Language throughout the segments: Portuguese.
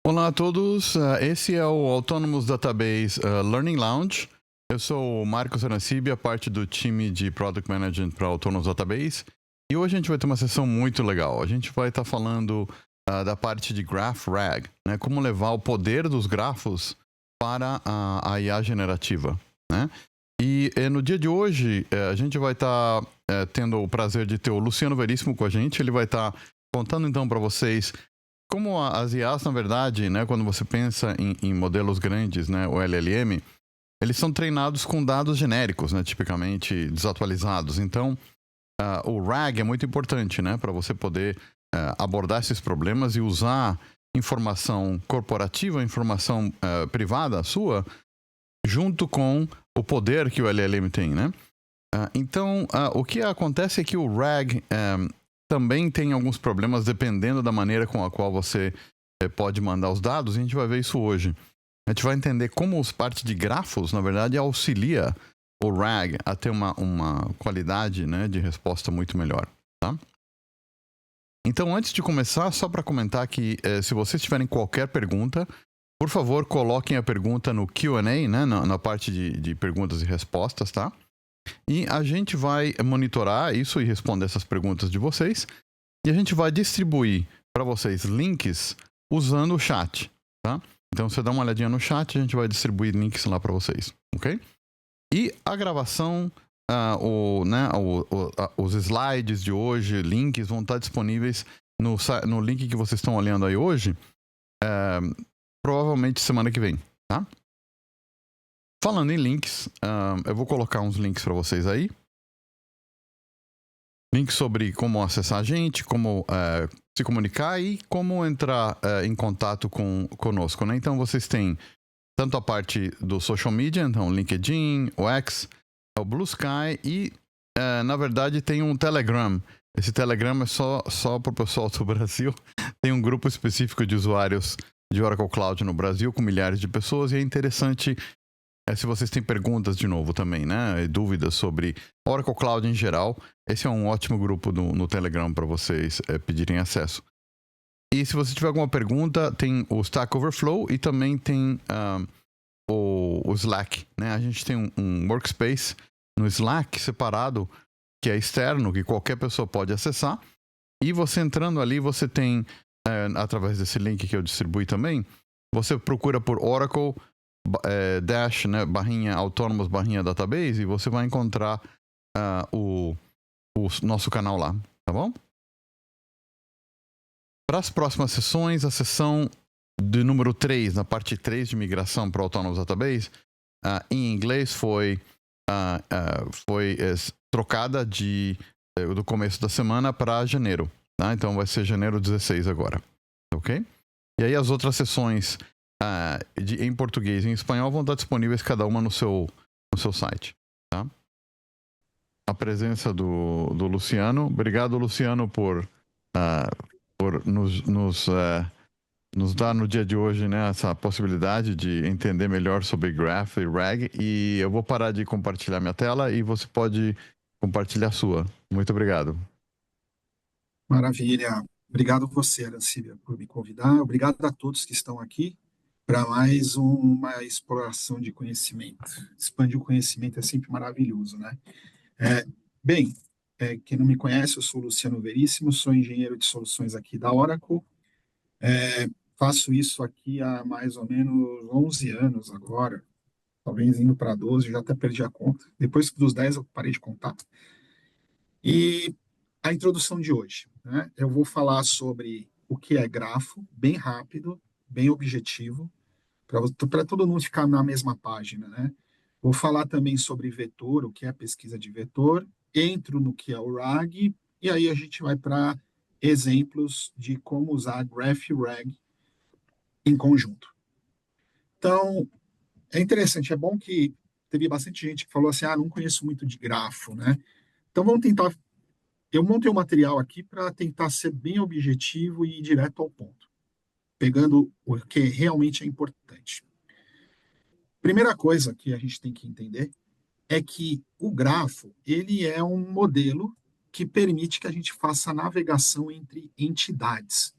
Olá a todos, esse é o Autonomous Database Learning Lounge. Eu sou o Marcos Arancibia, parte do time de Product Management para Autonomous Database. E hoje a gente vai ter uma sessão muito legal. A gente vai estar falando da parte de Graph RAG, né? Como levar o poder dos grafos para a IA generativa, né? E no dia de hoje, a gente vai estar tendo o prazer de ter o Luciano Veríssimo com a gente. Ele vai estar contando então para vocês como as IAs, na verdade, né, quando você pensa em modelos grandes, né, o LLM, eles são treinados com dados genéricos, né, tipicamente desatualizados. Então, o RAG é muito importante, né, para você poder abordar esses problemas e usar informação corporativa, informação privada sua, junto com o poder que o LLM tem, né? Então, o que acontece é que o RAG também tem alguns problemas dependendo da maneira com a qual você pode mandar os dados, e a gente vai ver isso hoje. A gente vai entender como as partes de grafos, na verdade, auxilia o RAG a ter uma qualidade, né, de resposta muito melhor, tá? Então, antes de começar, só para comentar que se vocês tiverem qualquer pergunta, por favor, coloquem a pergunta no Q&A, né, na parte de perguntas e respostas, tá? E a gente vai monitorar isso e responder essas perguntas de vocês. E a gente vai distribuir para vocês links usando o chat, tá? Então, você dá uma olhadinha no chat, a gente vai distribuir links lá para vocês, ok? E a gravação, os slides de hoje, links vão estar disponíveis no link que vocês estão olhando aí hoje, provavelmente semana que vem, tá? Falando em links, eu vou colocar uns links para vocês aí. Links sobre como acessar a gente, como se comunicar e como entrar em contato conosco, né? Então vocês têm tanto a parte do social media, então LinkedIn, o X, o Blue Sky e, na verdade, tem um Telegram. Esse Telegram é só para o pessoal do Brasil. Tem um grupo específico de usuários de Oracle Cloud no Brasil com milhares de pessoas e é interessante se vocês têm perguntas de novo também, né? E dúvidas sobre Oracle Cloud em geral. Esse é um ótimo grupo no Telegram para vocês pedirem acesso. E se você tiver alguma pergunta, tem o Stack Overflow e também tem o Slack, né? A gente tem um workspace no Slack separado, que é externo, que qualquer pessoa pode acessar. E você entrando ali, você tem, através desse link que eu distribuí também, você procura por Oracle dash, né, barrinha Autonomous, barrinha Database, e você vai encontrar o nosso canal lá, tá bom? Para as próximas sessões, a sessão do número 3, na parte 3 de migração para o Autonomous Database, em inglês foi trocada do começo da semana para janeiro, tá? Então vai ser janeiro 16 agora, ok? E aí as outras sessões em português e em espanhol vão estar disponíveis cada uma no seu site, tá? A presença do Luciano. Obrigado, Luciano, por nos dar no dia de hoje, né, essa possibilidade de entender melhor sobre Graph e RAG. E eu vou parar de compartilhar minha tela e você pode compartilhar a sua. Muito obrigado. Maravilha. Obrigado você, Arancília, por me convidar. Obrigado a todos que estão aqui para mais uma exploração de conhecimento. Expandir o conhecimento é sempre maravilhoso, né? Bem, quem não me conhece, eu sou Luciano Veríssimo, sou engenheiro de soluções aqui da Oracle. Faço isso aqui há mais ou menos 11 anos agora, talvez indo para 12, já até perdi a conta. Depois dos 10 eu parei de contar. E a introdução de hoje, né? Eu vou falar sobre o que é grafo, bem rápido, bem objetivo, para todo mundo ficar na mesma página, né? Vou falar também sobre vetor, o que é pesquisa de vetor, entro no que é o RAG, e aí a gente vai para exemplos de como usar Graph e RAG em conjunto. Então, é interessante, é bom que teve bastante gente que falou assim, não conheço muito de grafo, né? Então vamos tentar. Eu montei um material aqui para tentar ser bem objetivo e ir direto ao ponto, pegando o que realmente é importante. Primeira coisa que a gente tem que entender é que o grafo, ele é um modelo que permite que a gente faça navegação entre entidades,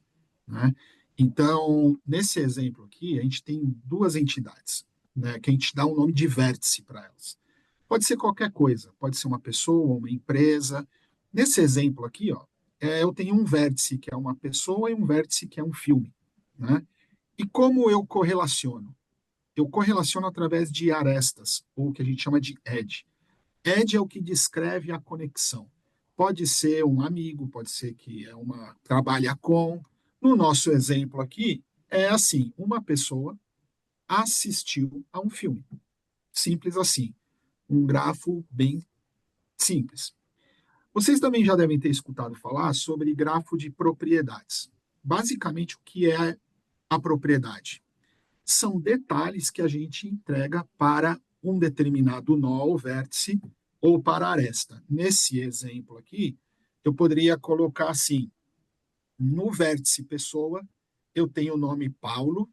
né? Então, nesse exemplo aqui, a gente tem duas entidades, né, que a gente dá um nome de vértice para elas. Pode ser qualquer coisa, pode ser uma pessoa, uma empresa. Nesse exemplo aqui, ó, eu tenho um vértice que é uma pessoa e um vértice que é um filme, né? E como eu correlaciono? Eu correlaciono através de arestas, ou o que a gente chama de edge. Edge é o que descreve a conexão. Pode ser um amigo, pode ser que é uma trabalha com. No nosso exemplo aqui, é assim: uma pessoa assistiu a um filme. Simples assim. Um grafo bem simples. Vocês também já devem ter escutado falar sobre grafo de propriedades. Basicamente, o que é a propriedade? São detalhes que a gente entrega para um determinado nó ou vértice ou para a aresta. Nesse exemplo aqui, eu poderia colocar assim: no vértice pessoa, eu tenho o nome Paulo.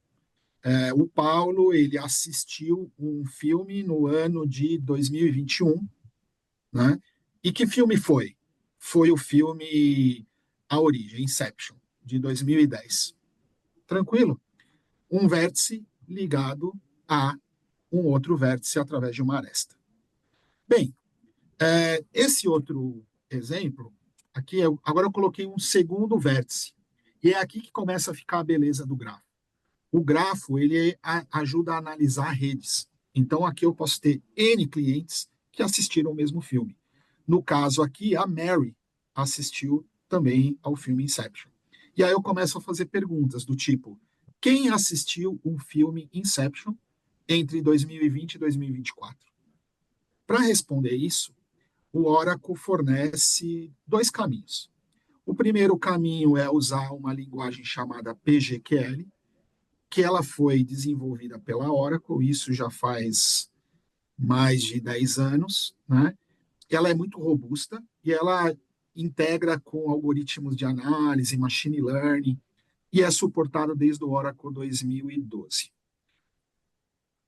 O Paulo, ele assistiu um filme no ano de 2021, né? E que filme foi? Foi o filme A Origem, Inception, de 2010. Tranquilo? Um vértice ligado a um outro vértice através de uma aresta. Bem, esse outro exemplo, aqui agora eu coloquei um segundo vértice. E é aqui que começa a ficar a beleza do grafo. O grafo, ele ajuda a analisar redes. Então, aqui eu posso ter N clientes que assistiram o mesmo filme. No caso aqui, a Mary assistiu também ao filme Inception. E aí eu começo a fazer perguntas do tipo: quem assistiu um filme Inception entre 2020 e 2024? Para responder isso, o Oracle fornece dois caminhos. O primeiro caminho é usar uma linguagem chamada PGQL, que ela foi desenvolvida pela Oracle, isso já faz mais de 10 anos, né? Ela é muito robusta e ela integra com algoritmos de análise, machine learning, e é suportada desde o Oracle 2012.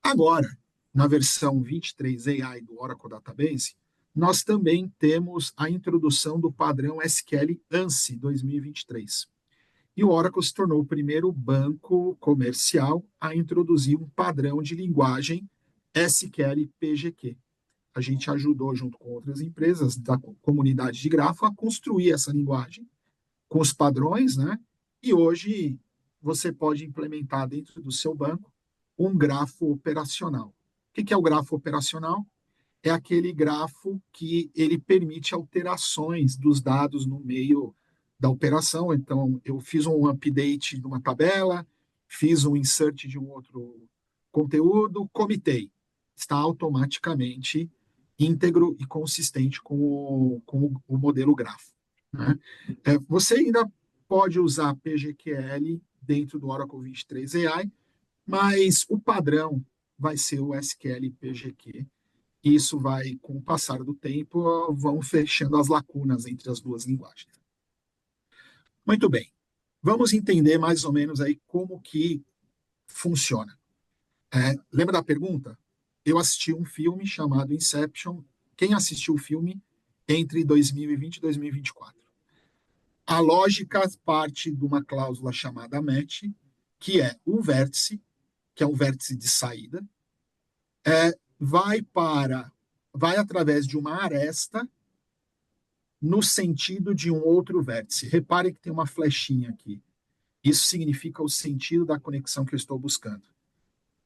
Agora, na versão 23 AI do Oracle Database, nós também temos a introdução do padrão SQL ANSI 2023. E o Oracle se tornou o primeiro banco comercial a introduzir um padrão de linguagem SQL PGQ. A gente ajudou, junto com outras empresas da comunidade de grafo, a construir essa linguagem com os padrões, né? E hoje você pode implementar dentro do seu banco um grafo operacional. O que é o grafo operacional? É aquele grafo que ele permite alterações dos dados no meio da operação. Então, eu fiz um update de uma tabela, fiz um insert de um outro conteúdo, comitei. Está automaticamente íntegro e consistente com o modelo grafo, né? Você ainda pode usar PGQL dentro do Oracle 23 AI, mas o padrão vai ser o SQL PGQ. Isso vai, com o passar do tempo, vão fechando as lacunas entre as duas linguagens. Muito bem. Vamos entender mais ou menos aí como que funciona. Lembra da pergunta? Eu assisti um filme chamado Inception. Quem assistiu o filme entre 2020 e 2024? A lógica parte de uma cláusula chamada match, que é um vértice, que é um vértice de saída, vai através de uma aresta no sentido de um outro vértice. Repare que tem uma flechinha aqui. Isso significa o sentido da conexão que eu estou buscando,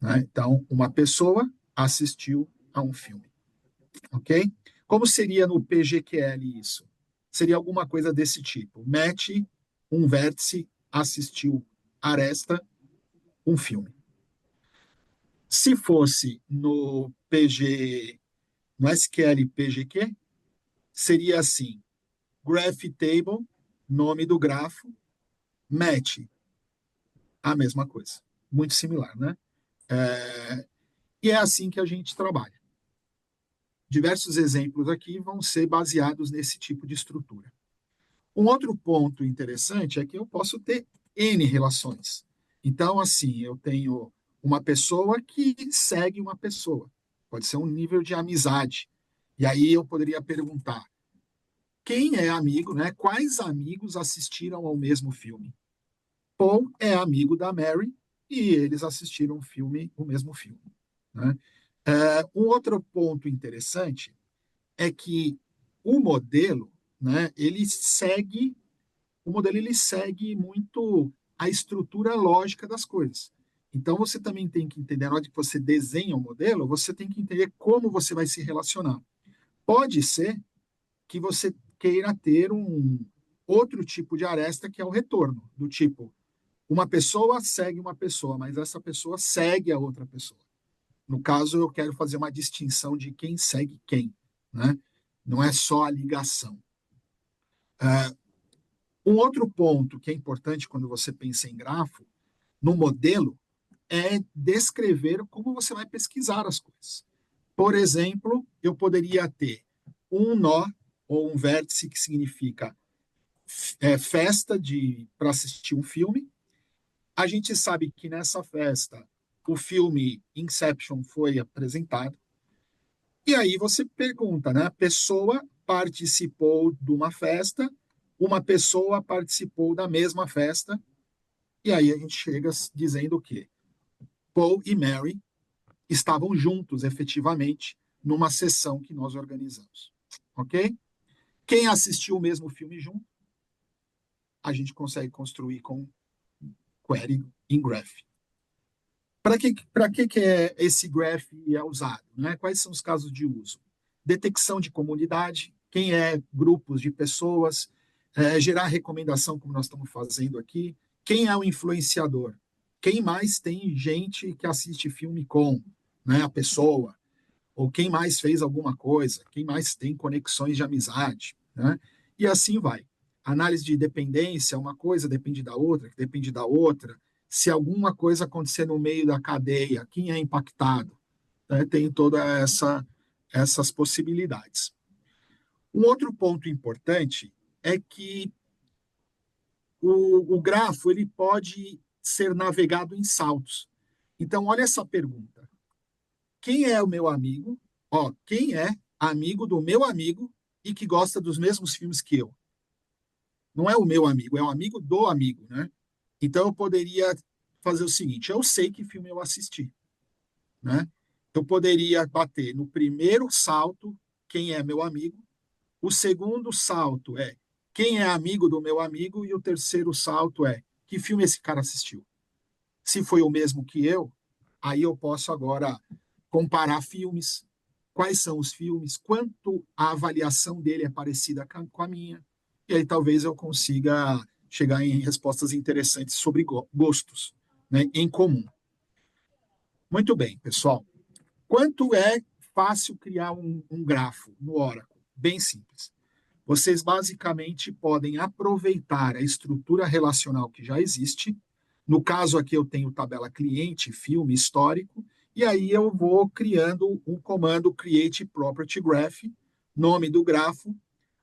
né? Então, uma pessoa assistiu a um filme, ok? Como seria no PGQL isso? Seria alguma coisa desse tipo. Match, um vértice, assistiu aresta, um filme. Se fosse no SQL PGQ, seria assim: graph table, nome do grafo, match, a mesma coisa. Muito similar, né? E é assim que a gente trabalha. Diversos exemplos aqui vão ser baseados nesse tipo de estrutura. Um outro ponto interessante é que eu posso ter N relações. Então, assim, eu tenho uma pessoa que segue uma pessoa. Pode ser um nível de amizade. E aí eu poderia perguntar: quem é amigo, né? Quais amigos assistiram ao mesmo filme? Paul é amigo da Mary e eles assistiram o mesmo filme, né? Um outro ponto interessante é que o modelo, né, ele segue muito a estrutura lógica das coisas. Então, você também tem que entender, na hora que você desenha o modelo, você tem que entender como você vai se relacionar. Pode ser que você queira ter um outro tipo de aresta, que é o retorno, do tipo, uma pessoa segue uma pessoa, mas essa pessoa segue a outra pessoa. No caso, eu quero fazer uma distinção de quem segue quem, né? Não é só a ligação. Um outro ponto que é importante quando você pensa em grafo, no modelo, é descrever como você vai pesquisar as coisas. Por exemplo, eu poderia ter um nó ou um vértice que significa festa para assistir um filme. A gente sabe que nessa festa o filme Inception foi apresentado. E aí você pergunta, né? A pessoa participou de uma pessoa participou da mesma festa, e aí a gente chega dizendo o quê? Paul e Mary estavam juntos, efetivamente, numa sessão que nós organizamos. Ok? Quem assistiu o mesmo filme junto, a gente consegue construir com query em graph. Para que esse graph é usado? Né? Quais são os casos de uso? Detecção de comunidade, quem é grupos de pessoas, gerar recomendação, como nós estamos fazendo aqui, quem é o influenciador, quem mais tem gente que assiste filme com, né, a pessoa, ou quem mais fez alguma coisa, quem mais tem conexões de amizade, né? E assim vai. Análise de dependência, uma coisa depende da outra, que depende da outra. Se alguma coisa acontecer no meio da cadeia, quem é impactado? Né? Tem todas essas possibilidades. Um outro ponto importante é que o grafo ele pode ser navegado em saltos. Então, olha essa pergunta. Quem é o meu amigo? Ó, quem é amigo do meu amigo e que gosta dos mesmos filmes que eu? Não é o meu amigo, é o amigo do amigo, né? Então eu poderia fazer o seguinte: eu sei que filme eu assisti, né? Eu poderia bater no primeiro salto quem é meu amigo, o segundo salto é quem é amigo do meu amigo e o terceiro salto é que filme esse cara assistiu. Se foi o mesmo que eu, aí eu posso agora comparar filmes, quais são os filmes, quanto a avaliação dele é parecida com a minha, e aí talvez eu consiga chegar em respostas interessantes sobre gostos, né, em comum. Muito bem, pessoal. Quanto é fácil criar um grafo no Oracle? Bem simples. Vocês basicamente podem aproveitar a estrutura relacional que já existe. No caso aqui eu tenho tabela cliente, filme, histórico, e aí eu vou criando um comando create property graph, nome do grafo.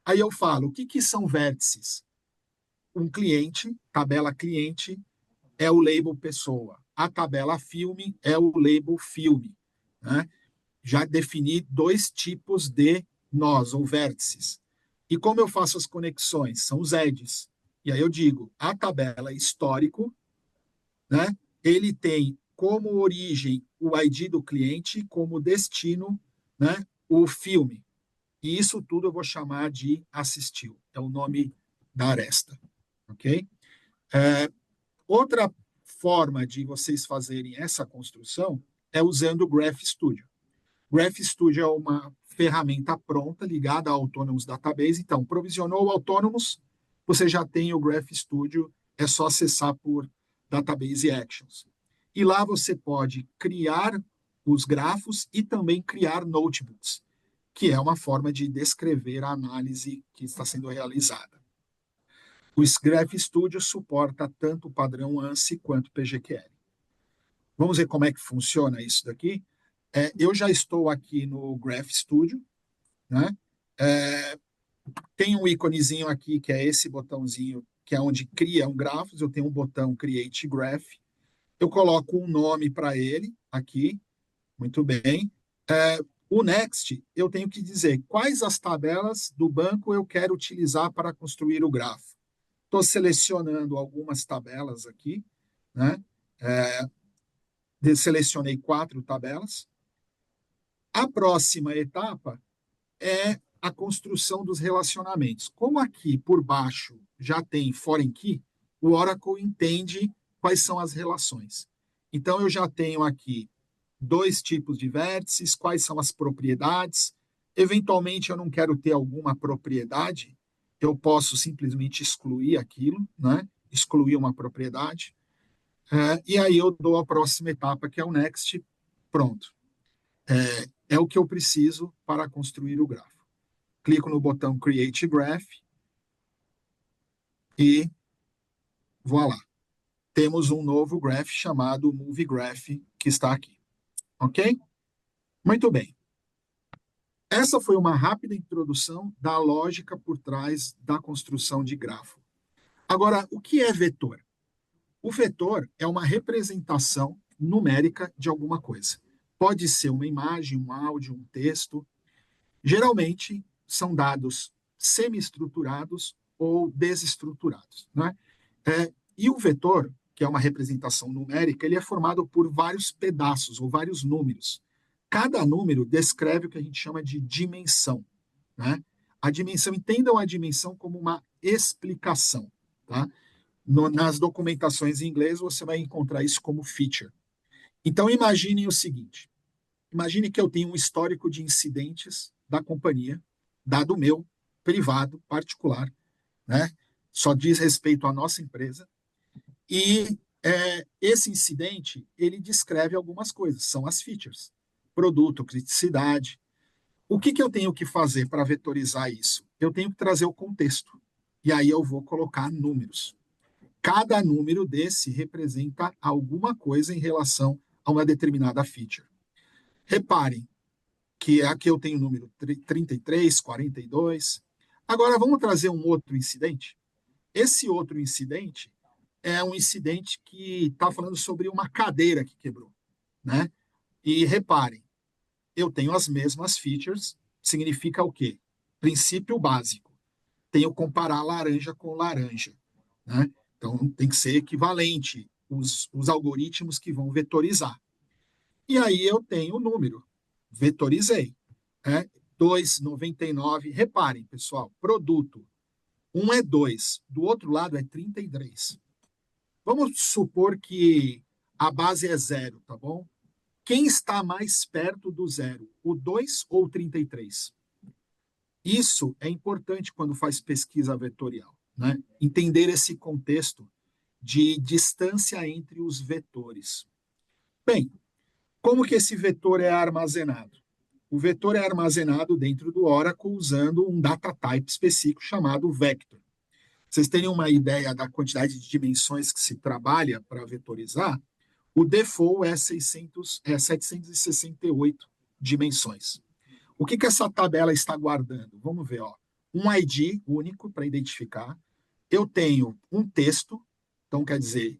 Aí eu falo, o que são vértices? Um cliente, tabela cliente, é o label pessoa. A tabela filme é o label filme. Né? Já defini dois tipos de nós, ou vértices. E como eu faço as conexões? São os edges. E aí eu digo, a tabela histórico, né, ele tem como origem o ID do cliente, como destino, né, o filme. E isso tudo eu vou chamar de assistiu. É o nome da aresta. Ok? Outra forma de vocês fazerem essa construção é usando o Graph Studio. Graph Studio é uma ferramenta pronta ligada ao Autonomous Database. Então, provisionou o Autonomous, você já tem o Graph Studio, é só acessar por Database Actions. E lá você pode criar os grafos e também criar notebooks, que é uma forma de descrever a análise que está sendo realizada. O Graph Studio suporta tanto o padrão ANSI quanto o PGQL. Vamos ver como é que funciona isso daqui? Eu já estou aqui no Graph Studio, né? Tem um íconezinho aqui, que é esse botãozinho, que é onde cria um grafos. Eu tenho um botão Create Graph. Eu coloco um nome para ele aqui, muito bem. O Next, eu tenho que dizer quais as tabelas do banco eu quero utilizar para construir o grafo. Estou selecionando algumas tabelas aqui, né? Selecionei 4 tabelas. A próxima etapa é a construção dos relacionamentos. Como aqui por baixo já tem foreign key, o Oracle entende quais são as relações. Então, eu já tenho aqui 2 tipos de vértices, quais são as propriedades. Eventualmente, eu não quero ter alguma propriedade, eu posso simplesmente excluir aquilo, né? Excluir uma propriedade. E aí eu dou a próxima etapa, que é o next. Pronto. É o que eu preciso para construir o grafo. Clico no botão Create Graph e voilá. Temos um novo graph chamado Movie Graph, que está aqui. Ok? Muito bem. Essa foi uma rápida introdução da lógica por trás da construção de grafo. Agora, o que é vetor? O vetor é uma representação numérica de alguma coisa. Pode ser uma imagem, um áudio, um texto. Geralmente, são dados semi-estruturados ou desestruturados, né? E o vetor, que é uma representação numérica, ele é formado por vários pedaços ou vários números. Cada número descreve o que a gente chama de dimensão, né? A dimensão, entendam a dimensão como uma explicação, tá? Nas documentações em inglês, você vai encontrar isso como feature. Então, imaginem o seguinte: imagine que eu tenho um histórico de incidentes da companhia, dado meu, privado, particular, né? Só diz respeito à nossa empresa. E esse incidente, ele descreve algumas coisas, são as features. Produto, criticidade. O que eu tenho que fazer para vetorizar isso? Eu tenho que trazer o contexto. E aí eu vou colocar números. Cada número desse representa alguma coisa em relação a uma determinada feature. Reparem que aqui eu tenho o número 33, 42. Agora vamos trazer um outro incidente. Esse outro incidente é um incidente que está falando sobre uma cadeira que quebrou, né? E reparem, eu tenho as mesmas features, significa o quê? Princípio básico. Tenho que comparar laranja com laranja, né? Então tem que ser equivalente os algoritmos que vão vetorizar. E aí eu tenho o número, vetorizei, né? 2,99. Reparem, pessoal, produto. Um é 2, do outro lado é 33. Vamos supor que a base é 0, tá bom? Quem está mais perto do 0, o 2 ou o 33? Isso é importante quando faz pesquisa vetorial, né? Entender esse contexto de distância entre os vetores. Bem, como que esse vetor é armazenado? O vetor é armazenado dentro do Oracle usando um data type específico chamado vector. Vocês terem uma ideia da quantidade de dimensões que se trabalha para vetorizar, o default é 768 dimensões. O que essa tabela está guardando? Vamos ver, ó. Um ID único para identificar. Eu tenho um texto, então quer dizer,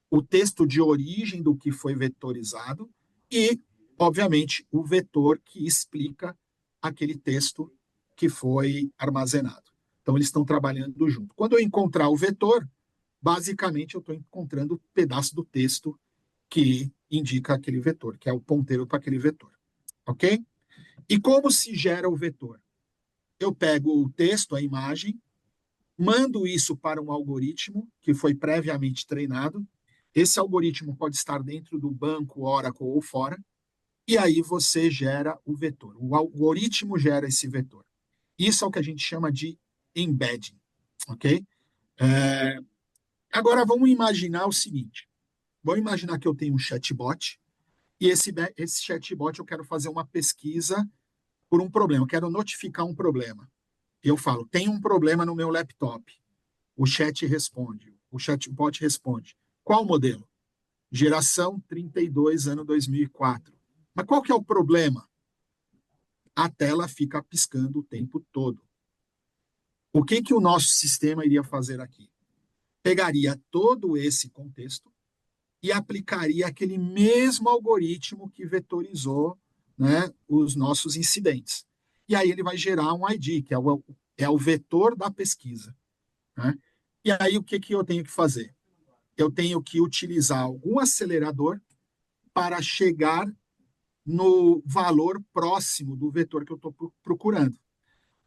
o texto de origem do que foi vetorizado e, obviamente, o vetor que explica aquele texto que foi armazenado. Então, eles estão trabalhando junto. Quando eu encontrar o vetor, basicamente eu estou encontrando o pedaço do texto que indica aquele vetor, que é o ponteiro para aquele vetor. Ok? E como se gera o vetor? Eu pego o texto, a imagem, mando isso para um algoritmo que foi previamente treinado. Esse algoritmo pode estar dentro do banco, Oracle ou fora, e aí você gera o vetor. O algoritmo gera esse vetor. Isso é o que a gente chama de embedding, ok? Agora vamos imaginar o seguinte: vamos imaginar que eu tenho um chatbot e esse chatbot eu quero fazer uma pesquisa por um problema, eu quero notificar um problema. Eu falo, tem um problema no meu laptop. O chat responde, o chatbot responde. Qual modelo? Geração 32, ano 2004. Mas qual que é o problema? A tela fica piscando o tempo todo. O que o nosso sistema iria fazer aqui? Pegaria todo esse contexto e aplicaria aquele mesmo algoritmo que vetorizou, né, os nossos incidentes. E aí ele vai gerar um ID, que é o vetor da pesquisa, né? E aí, o que, que eu tenho que fazer? Eu tenho que utilizar algum acelerador para chegar no valor próximo do vetor que eu estou procurando.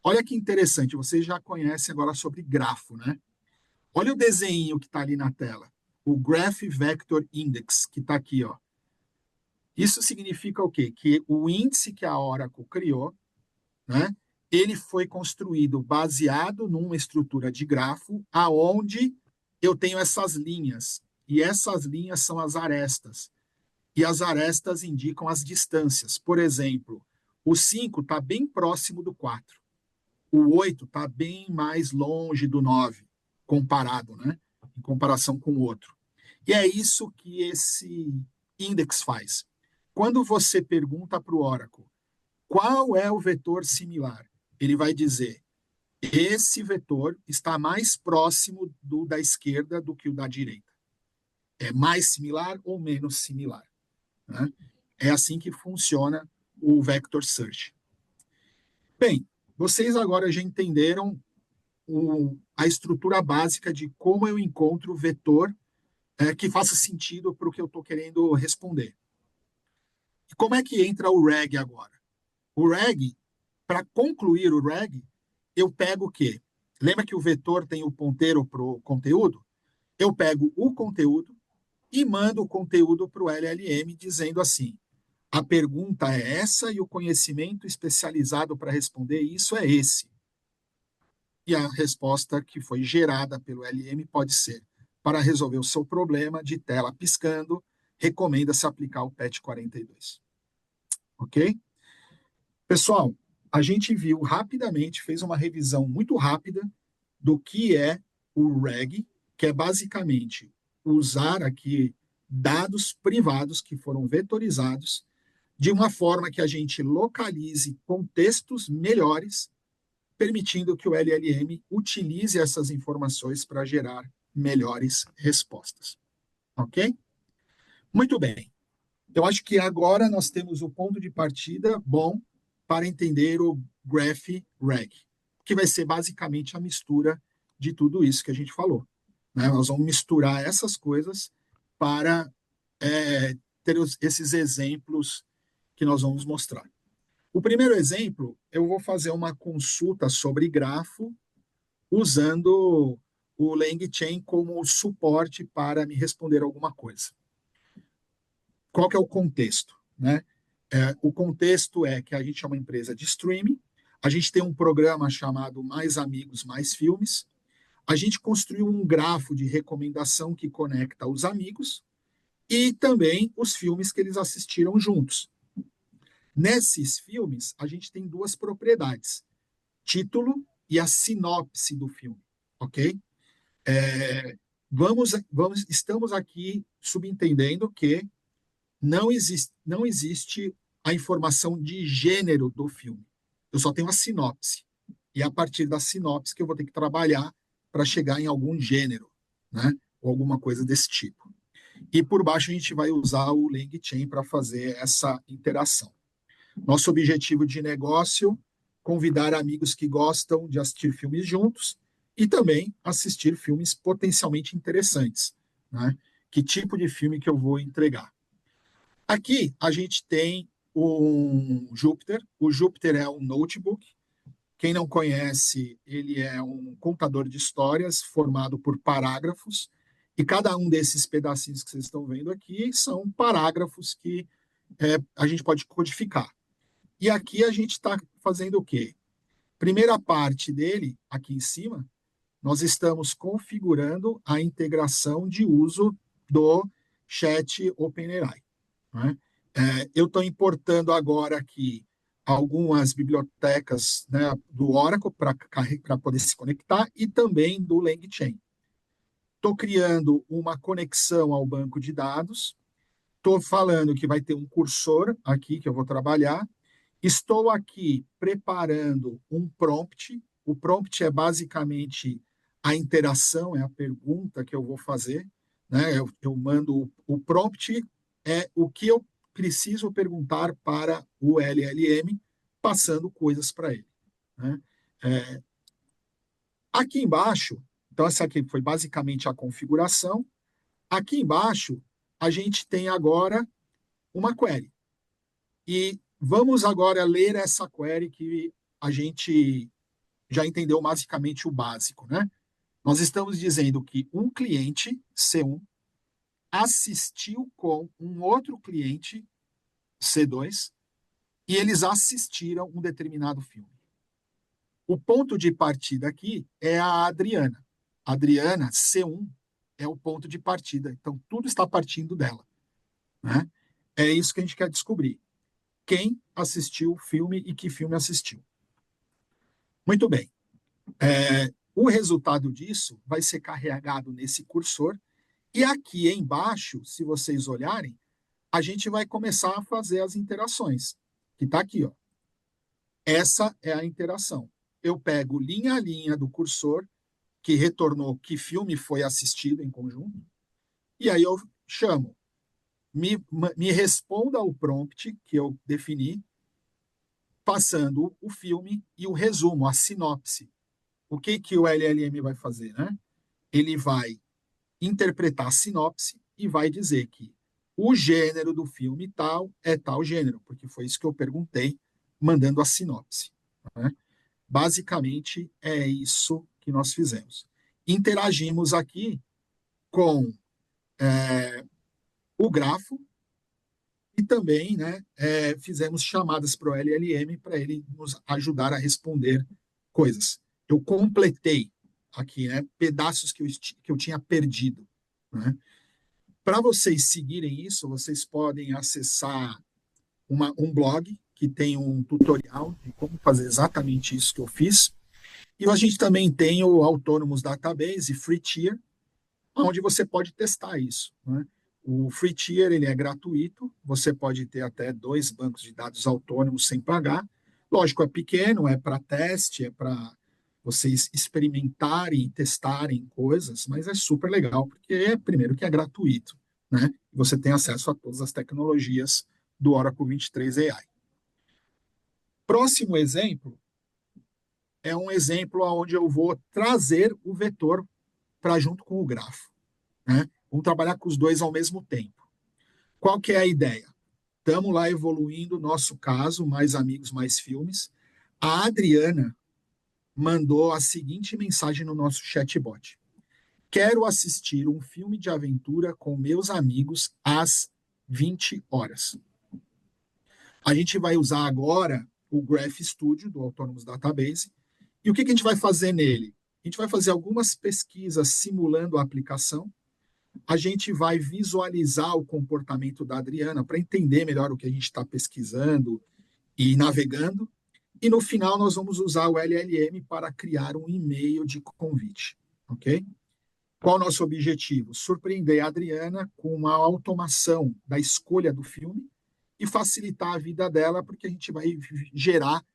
Olha que interessante, vocês já conhecem agora sobre grafo, né? Olha o desenho que está ali na tela. O Graph Vector Index, que está aqui, ó. Isso significa o quê? Que o índice que a Oracle criou, né? Ele foi construído baseado numa estrutura de grafo, aonde eu tenho essas linhas. E essas linhas são as arestas. E as arestas indicam as distâncias. Por exemplo, o 5 está bem próximo do 4. O 8 está bem mais longe do 9, comparado, né? Em comparação com o outro. E é isso que esse index faz. Quando você pergunta para o Oracle qual é o vetor similar, ele vai dizer: esse vetor está mais próximo do da esquerda do que o da direita. É mais similar ou menos similar, né? É assim que funciona o vector search. Bem, vocês agora já entenderam a estrutura básica de como eu encontro o vetor que faça sentido para o que eu estou querendo responder. E como é que entra o reg agora? O reg, para concluir o reg, eu pego o quê? Lembra que o vetor tem o ponteiro para o conteúdo? Eu pego o conteúdo e mando o conteúdo para o LLM dizendo assim: a pergunta é essa e o conhecimento especializado para responder isso é esse. E a resposta que foi gerada pelo LM pode ser: para resolver o seu problema de tela piscando, recomenda-se aplicar o PET 42. Ok? Pessoal, a gente viu rapidamente, fez uma revisão muito rápida do que é o REG, que é basicamente usar aqui dados privados que foram vetorizados de uma forma que a gente localize contextos melhores, permitindo que o LLM utilize essas informações para gerar melhores respostas. Ok? Muito bem. Eu acho que agora nós temos o ponto de partida bom para entender o Graph Reg, que vai ser basicamente a mistura de tudo isso que a gente falou, né? Nós vamos misturar essas coisas para ter esses exemplos que nós vamos mostrar. O primeiro exemplo, eu vou fazer uma consulta sobre grafo usando o LangChain como suporte para me responder alguma coisa. Qual que é o contexto, né? O contexto é que a gente é uma empresa de streaming, a gente tem um programa chamado Mais Amigos, Mais Filmes, a gente construiu um grafo de recomendação que conecta os amigos e também os filmes que eles assistiram juntos. Nesses filmes, a gente tem duas propriedades: título e a sinopse do filme, ok? Estamos aqui subentendendo que não existe a informação de gênero do filme. Eu só tenho a sinopse. E é a partir da sinopse que eu vou ter que trabalhar para chegar em algum gênero, né? Ou alguma coisa desse tipo. E por baixo a gente vai usar o LangChain para fazer essa interação. Nosso objetivo de negócio: convidar amigos que gostam de assistir filmes juntos e também assistir filmes potencialmente interessantes, né? Que tipo de filme que eu vou entregar? Aqui a gente tem um Jupyter. O Jupyter é um notebook. Quem não conhece, ele é um contador de histórias formado por parágrafos. E cada um desses pedacinhos que vocês estão vendo aqui são parágrafos que a gente pode codificar. E aqui a gente está fazendo o quê? Primeira parte dele, aqui em cima, nós estamos configurando a integração de uso do chat OpenAI, né? Eu estou importando agora aqui algumas bibliotecas, né, do Oracle para poder se conectar e também do LangChain. Estou criando uma conexão ao banco de dados. Estou falando que vai ter um cursor aqui que eu vou trabalhar. Estou aqui preparando um prompt. O prompt é basicamente a interação, é a pergunta que eu vou fazer, né? Eu mando o prompt, é o que eu preciso perguntar para o LLM, passando coisas para ele, né? Aqui embaixo Então, essa aqui foi basicamente a configuração. Aqui embaixo, a gente tem agora uma query. E vamos agora ler essa query que a gente já entendeu basicamente o básico, né? Nós estamos dizendo que um cliente, C1, assistiu com um outro cliente, C2, e eles assistiram um determinado filme. O ponto de partida aqui é a Adriana. A Adriana, C1, é o ponto de partida. Então, tudo está partindo dela, né? É isso que a gente quer descobrir. Quem assistiu o filme e que filme assistiu. Muito bem. O resultado disso vai ser carregado nesse cursor. E aqui embaixo, se vocês olharem, a gente vai começar a fazer as interações. Que está aqui, ó. Essa é a interação. Eu pego linha a linha do cursor, que retornou que filme foi assistido em conjunto, e aí eu chamo, me responda ao prompt que eu defini, passando o filme e o resumo, a sinopse. O que o LLM vai fazer, né? Ele vai interpretar a sinopse e vai dizer que o gênero do filme tal é tal gênero, porque foi isso que eu perguntei, mandando a sinopse, né? Basicamente, é isso que nós fizemos. Interagimos aqui com o grafo e também, né, fizemos chamadas para o LLM para ele nos ajudar a responder coisas. Eu completei aqui, né, pedaços que eu tinha perdido, né? Para vocês seguirem isso, vocês podem acessar um blog que tem um tutorial de como fazer exatamente isso que eu fiz. E a gente também tem o Autonomous Database, Free Tier, onde você pode testar isso, né? O Free Tier ele é gratuito, você pode ter até 2 bancos de dados autônomos sem pagar. Lógico, é pequeno, é para teste, é para vocês experimentarem e testarem coisas, mas é super legal, porque, primeiro, que é gratuito, né? Você tem acesso a todas as tecnologias do Oracle 23 AI. Próximo exemplo é um exemplo onde eu vou trazer o vetor para junto com o grafo, né? Vamos trabalhar com os dois ao mesmo tempo. Qual que é a ideia? Estamos lá evoluindo o nosso caso, mais amigos, mais filmes. A Adriana mandou a seguinte mensagem no nosso chatbot. Quero assistir um filme de aventura com meus amigos às 20 horas. A gente vai usar agora o Graph Studio do Autonomous Database. E o que a gente vai fazer nele? A gente vai fazer algumas pesquisas simulando a aplicação. A gente vai visualizar o comportamento da Adriana para entender melhor o que a gente está pesquisando e navegando. E no final nós vamos usar o LLM para criar um e-mail de convite, ok? Qual o nosso objetivo? Surpreender a Adriana com uma automação da escolha do filme e facilitar a vida dela, porque a gente vai gerar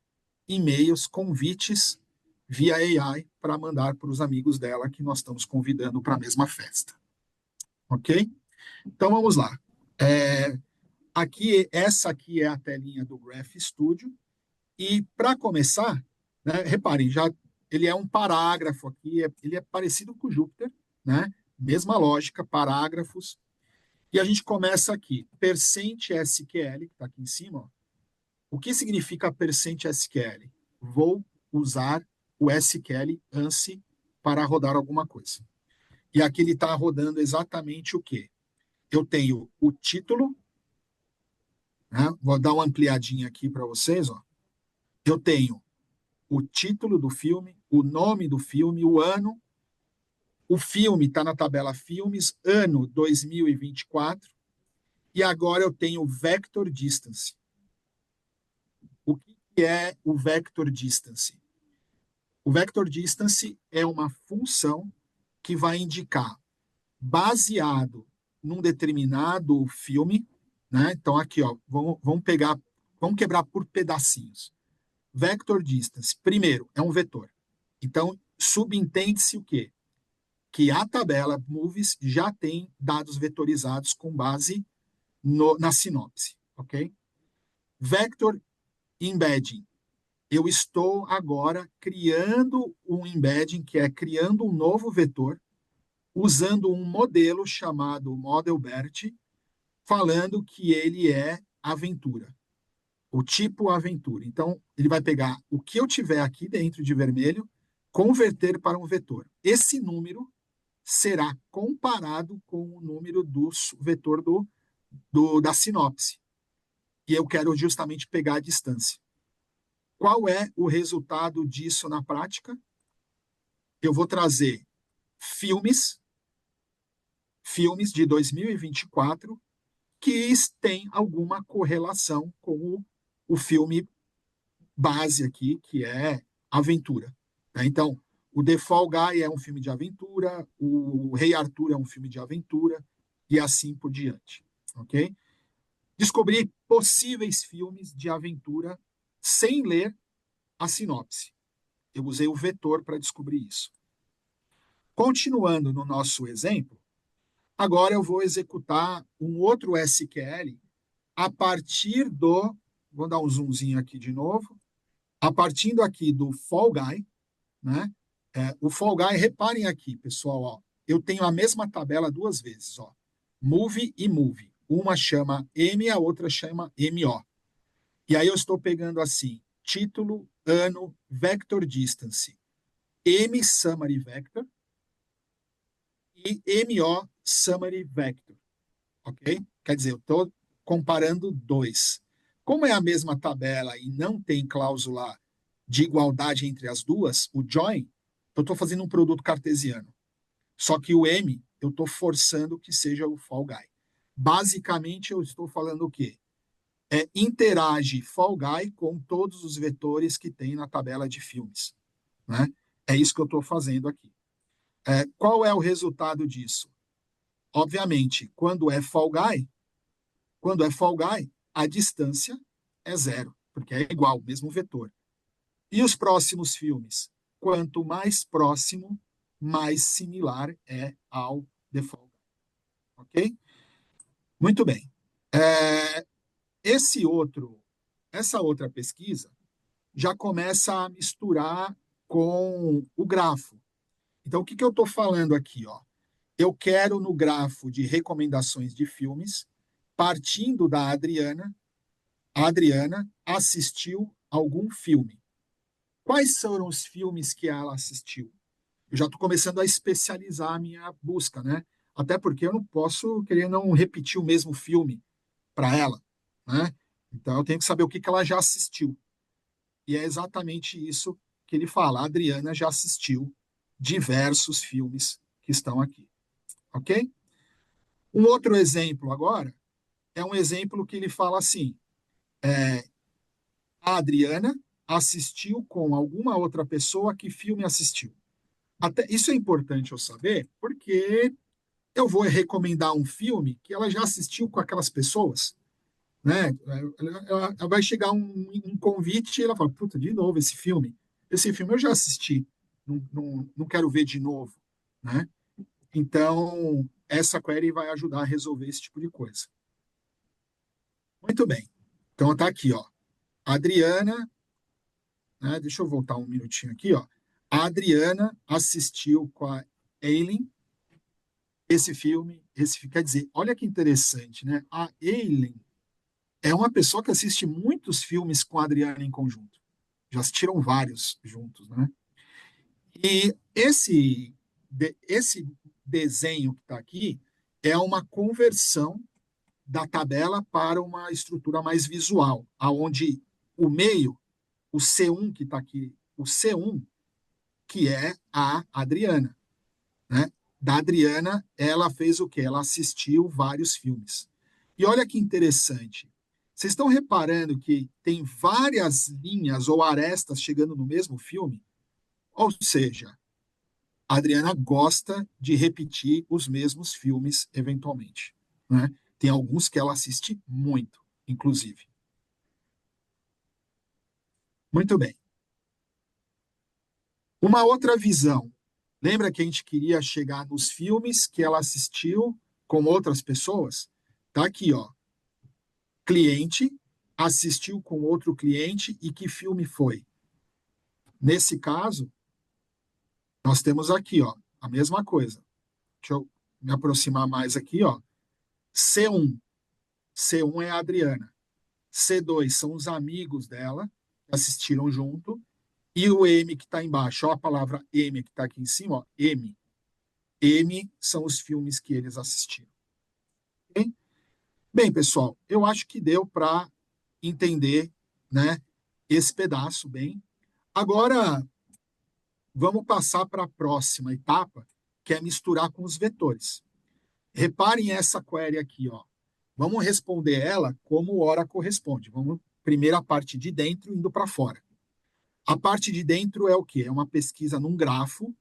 e-mails, convites via AI para mandar para os amigos dela que nós estamos convidando para a mesma festa. Ok? Então vamos lá. Essa aqui é a telinha do Graph Studio. E para começar, né, reparem, ele é um parágrafo aqui, ele é parecido com o Jupyter, né? Mesma lógica, parágrafos. E a gente começa aqui, %SQL, que está aqui em cima. Ó. O que significa %SQL? Vou usar o SQL ANSI para rodar alguma coisa. E aqui ele está rodando exatamente o quê? Eu tenho o título, né? Vou dar uma ampliadinha aqui para vocês. Ó. Eu tenho o título do filme, o nome do filme, o ano. O filme está na tabela Filmes, ano 2024. E agora eu tenho o Vector Distance. O que é o Vector Distance? O Vector Distance é uma função que vai indicar, baseado num determinado filme, né? Então, aqui, ó, vamos quebrar por pedacinhos. Vector Distance, primeiro, é um vetor. Então, subentende-se o quê? Que a tabela Movies já tem dados vetorizados com base na sinopse, ok? Vector Embedding eu estou agora criando um embedding, que é criando um novo vetor, usando um modelo chamado Model BERT, falando que ele é aventura, o tipo aventura. Então, ele vai pegar o que eu tiver aqui dentro de vermelho, converter para um vetor. Esse número será comparado com o número do vetor da sinopse. E eu quero justamente pegar a distância. Qual é o resultado disso na prática? Eu vou trazer filmes de 2024 que têm alguma correlação com o filme base aqui, que é aventura. Então, o The Fall Guy é um filme de aventura, o Rei Arthur é um filme de aventura, e assim por diante. Ok? Descobri possíveis filmes de aventura sem ler a sinopse. Eu usei o vetor para descobrir isso. Continuando no nosso exemplo, agora eu vou executar um outro SQL a partir do. Vou dar um zoomzinho aqui de novo. A partir aqui do Fall Guy, né? O Fall Guy, reparem aqui, pessoal, ó, eu tenho a mesma tabela duas vezes, ó, Move e Move. Uma chama M, a outra chama MO. E aí eu estou pegando assim, título, ano, vector distance, M summary vector e MO summary vector, ok? Quer dizer, eu estou comparando dois. Como é a mesma tabela e não tem cláusula de igualdade entre as duas, o join, eu estou fazendo um produto cartesiano. Só que o M, eu estou forçando que seja o Fall Guy. Basicamente, eu estou falando o quê? Interage Fall Guy com todos os vetores que tem na tabela de filmes. Né? É isso que eu estou fazendo aqui. Qual é o resultado disso? Obviamente, quando é Fall Guy, a distância é zero, porque é igual, mesmo vetor. E os próximos filmes? Quanto mais próximo, mais similar é ao The Fall Guy. Ok? Muito bem. É, essa outra pesquisa já começa a misturar com o grafo. Então, o que eu estou falando aqui? Ó? Eu quero, no grafo de recomendações de filmes, partindo da Adriana, a Adriana assistiu algum filme. Quais foram os filmes que ela assistiu? Eu já estou começando a especializar a minha busca, né? Até porque eu não posso querer não repetir o mesmo filme para ela, né? Então eu tenho que saber o que ela já assistiu. E é exatamente isso que ele fala. A Adriana já assistiu diversos filmes que estão aqui, ok? Um outro exemplo agora é um exemplo que ele fala assim: a Adriana assistiu com alguma outra pessoa, que filme assistiu? Até isso é importante eu saber, porque eu vou recomendar um filme que ela já assistiu com aquelas pessoas, né? Ela vai chegar um convite e ela fala, puta, de novo esse filme. Esse filme eu já assisti, não quero ver de novo, né? Então, essa query vai ajudar a resolver esse tipo de coisa. Muito bem. Então, tá aqui, ó. A Adriana, né? Deixa eu voltar um minutinho aqui, ó. A Adriana assistiu com a Aileen quer dizer, olha que interessante, né? A Aileen é uma pessoa que assiste muitos filmes com a Adriana em conjunto. Já assistiram vários juntos, né? E esse desenho que está aqui é uma conversão da tabela para uma estrutura mais visual, aonde o meio, o C1 que está aqui, o C1, que é a Adriana, né? Da Adriana, ela fez o quê? Ela assistiu vários filmes. E olha que interessante. Vocês estão reparando que tem várias linhas ou arestas chegando no mesmo filme? Ou seja, a Adriana gosta de repetir os mesmos filmes eventualmente. Né? Tem alguns que ela assiste muito, inclusive. Muito bem. Uma outra visão. Lembra que a gente queria chegar nos filmes que ela assistiu com outras pessoas? Tá aqui, ó. Cliente assistiu com outro cliente e que filme foi? Nesse caso, nós temos aqui, ó, a mesma coisa. Deixa eu me aproximar mais aqui, ó. C1. C1 é a Adriana. C2 são os amigos dela, que assistiram junto. E o M que está embaixo, ó, a palavra M que está aqui em cima, ó, M. M são os filmes que eles assistiram. Okay? Bem, pessoal, eu acho que deu para entender, né, esse pedaço bem. Agora, vamos passar para a próxima etapa, que é misturar com os vetores. Reparem essa query aqui, ó. Vamos responder ela como o Oracle responde. Vamos primeiro a parte de dentro indo para fora. A parte de dentro é o quê? É uma pesquisa num grafo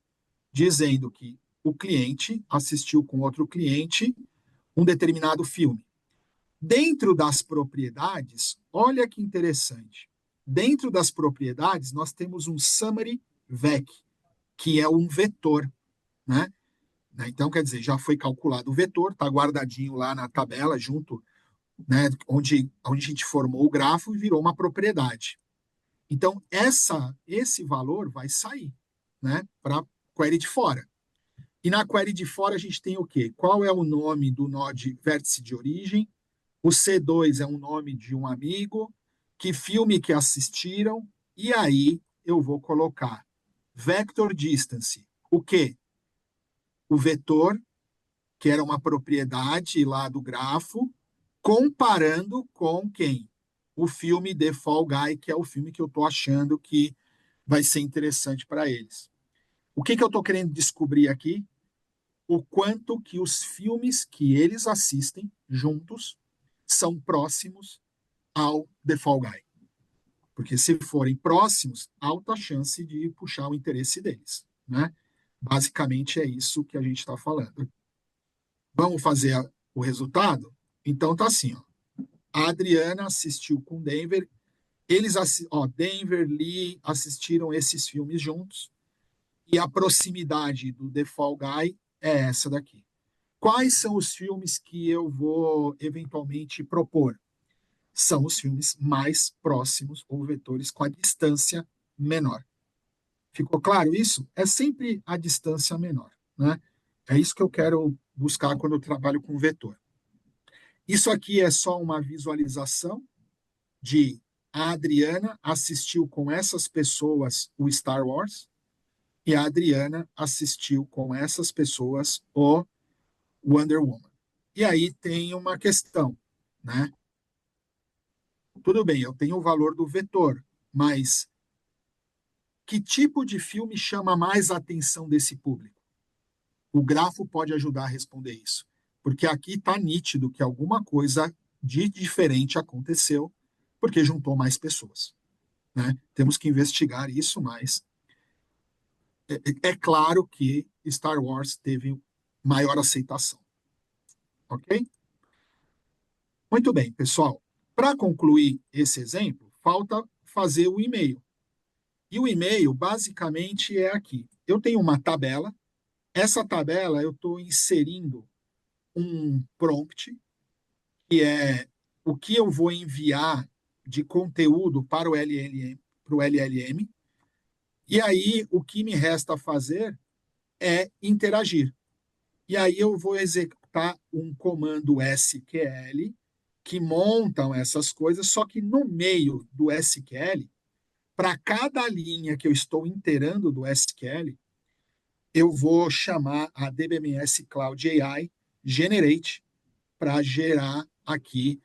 dizendo que o cliente assistiu com outro cliente um determinado filme. Dentro das propriedades, olha que interessante. Dentro das propriedades, nós temos um summary vec, que é um vetor, né? Então, quer dizer, já foi calculado o vetor, está guardadinho lá na tabela, junto, né, onde a gente formou o grafo e virou uma propriedade. Então, esse valor vai sair, né, para a query de fora. E na query de fora a gente tem o quê? Qual é o nome do node vértice de origem? O C2 é um nome de um amigo, que filme que assistiram, e aí eu vou colocar vector distance. O quê? O vetor, que era uma propriedade lá do grafo, comparando com quem? O filme The Fall Guy, que é o filme que eu estou achando que vai ser interessante para eles. O que eu estou querendo descobrir aqui? O quanto que os filmes que eles assistem juntos são próximos ao The Fall Guy. Porque se forem próximos, alta chance de puxar o interesse deles, né? Basicamente é isso que a gente está falando. Vamos fazer o resultado? Então tá assim, ó. A Adriana assistiu com Denver, Denver, Lee assistiram esses filmes juntos, e a proximidade do The Fall Guy é essa daqui. Quais são os filmes que eu vou eventualmente propor? São os filmes mais próximos ou vetores com a distância menor. Ficou claro isso? É sempre a distância menor, né? É isso que eu quero buscar quando eu trabalho com vetor. Isso aqui é só uma visualização de a Adriana assistiu com essas pessoas o Star Wars e a Adriana assistiu com essas pessoas o Wonder Woman. E aí tem uma questão, né? Tudo bem, eu tenho o valor do vetor, mas que tipo de filme chama mais a atenção desse público? O grafo pode ajudar a responder isso, porque aqui está nítido que alguma coisa de diferente aconteceu, porque juntou mais pessoas, né? Temos que investigar isso, mas é claro que Star Wars teve maior aceitação, ok? Muito bem, pessoal. Para concluir esse exemplo, falta fazer o e-mail. E o e-mail, basicamente, é aqui. Eu tenho uma tabela. Essa tabela eu estou inserindo um prompt, que é o que eu vou enviar de conteúdo para o LLM. E aí, o que me resta fazer é interagir. E aí eu vou executar um comando SQL que montam essas coisas, só que no meio do SQL, para cada linha que eu estou inteirando do SQL, eu vou chamar a DBMS Cloud AI Generate para gerar aqui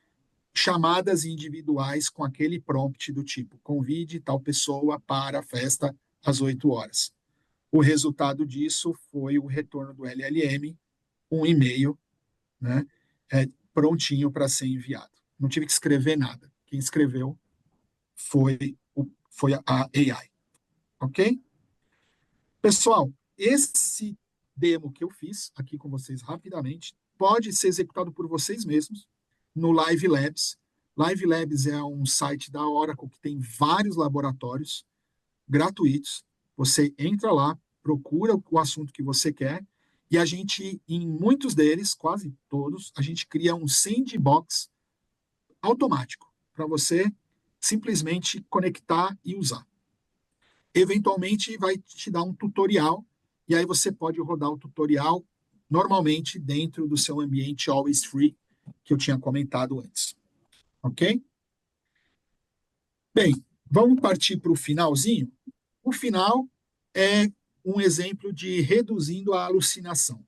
chamadas individuais com aquele prompt do tipo convide tal pessoa para a festa às 8 horas. O resultado disso foi o retorno do LLM, um e-mail, né, prontinho para ser enviado. Não tive que escrever nada. Quem escreveu foi a AI. Ok? Pessoal, esse demo que eu fiz aqui com vocês rapidamente pode ser executado por vocês mesmos no Live Labs. Live Labs é um site da Oracle que tem vários laboratórios gratuitos. Você entra lá, procura o assunto que você quer e a gente, em muitos deles, quase todos, a gente cria um sandbox automático para você simplesmente conectar e usar. eventualmente vai te dar um tutorial, e aí você pode rodar o tutorial normalmente dentro do seu ambiente Always Free, que eu tinha comentado antes. Ok? Bem, vamos partir para o finalzinho. O final é um exemplo de reduzindo a alucinação.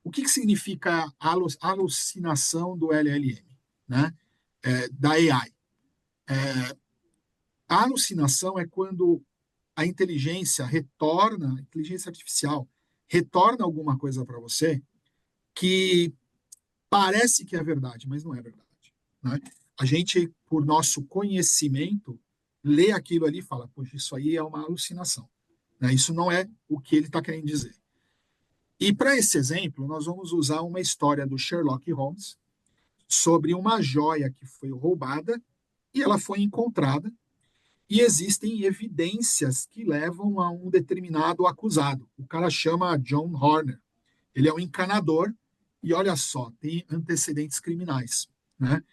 O que significa a alucinação do LLM, né? Da AI? A alucinação é quando a inteligência retorna, a inteligência artificial retorna alguma coisa para você que parece que é verdade, mas não é verdade, né? A gente, por nosso conhecimento, lê aquilo ali e fala, poxa, isso aí é uma alucinação, né? Isso não é o que ele está querendo dizer. E para esse exemplo, nós vamos usar uma história do Sherlock Holmes sobre uma joia que foi roubada e ela foi encontrada e existem evidências que levam a um determinado acusado. O cara chama John Horner. Ele é um encanador e olha só, tem antecedentes criminais, né?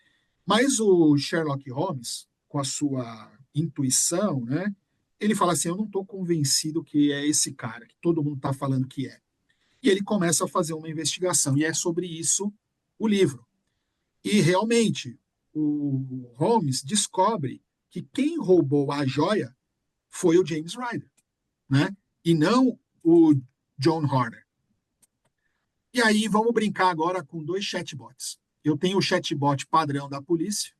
Mas o Sherlock Holmes, com a sua intuição, né? Ele fala assim: eu não estou convencido que é esse cara, que todo mundo está falando que é. E ele começa a fazer uma investigação, e é sobre isso o livro. E realmente, o Holmes descobre que quem roubou a joia foi o James Ryder, né? E não o John Horner. E aí vamos brincar agora com dois chatbots. Eu tenho o chatbot padrão da polícia,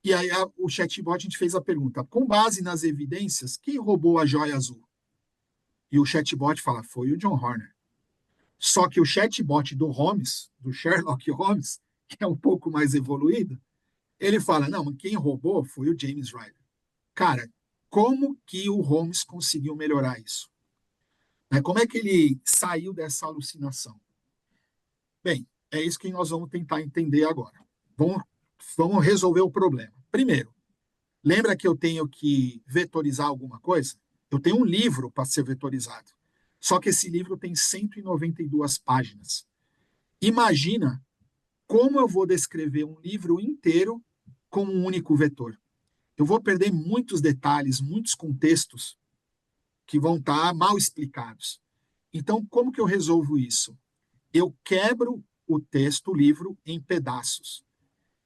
e aí o chatbot a gente fez a pergunta: com base nas evidências, quem roubou a joia azul? E o chatbot fala: foi o John Horner. Só que o chatbot do Holmes, do Sherlock Holmes, que é um pouco mais evoluído, ele fala: não, quem roubou foi o James Ryder. Cara, como que o Holmes conseguiu melhorar isso? Como é que ele saiu dessa alucinação? Bem, é isso que nós vamos tentar entender agora. Vamos resolver o problema. Primeiro, lembra que eu tenho que vetorizar alguma coisa? Eu tenho um livro para ser vetorizado. Só que esse livro tem 192 páginas. Imagina como eu vou descrever um livro inteiro com um único vetor. Eu vou perder muitos detalhes, muitos contextos que vão estar mal explicados. Então, como que eu resolvo isso? Eu quebro o texto, o livro, em pedaços.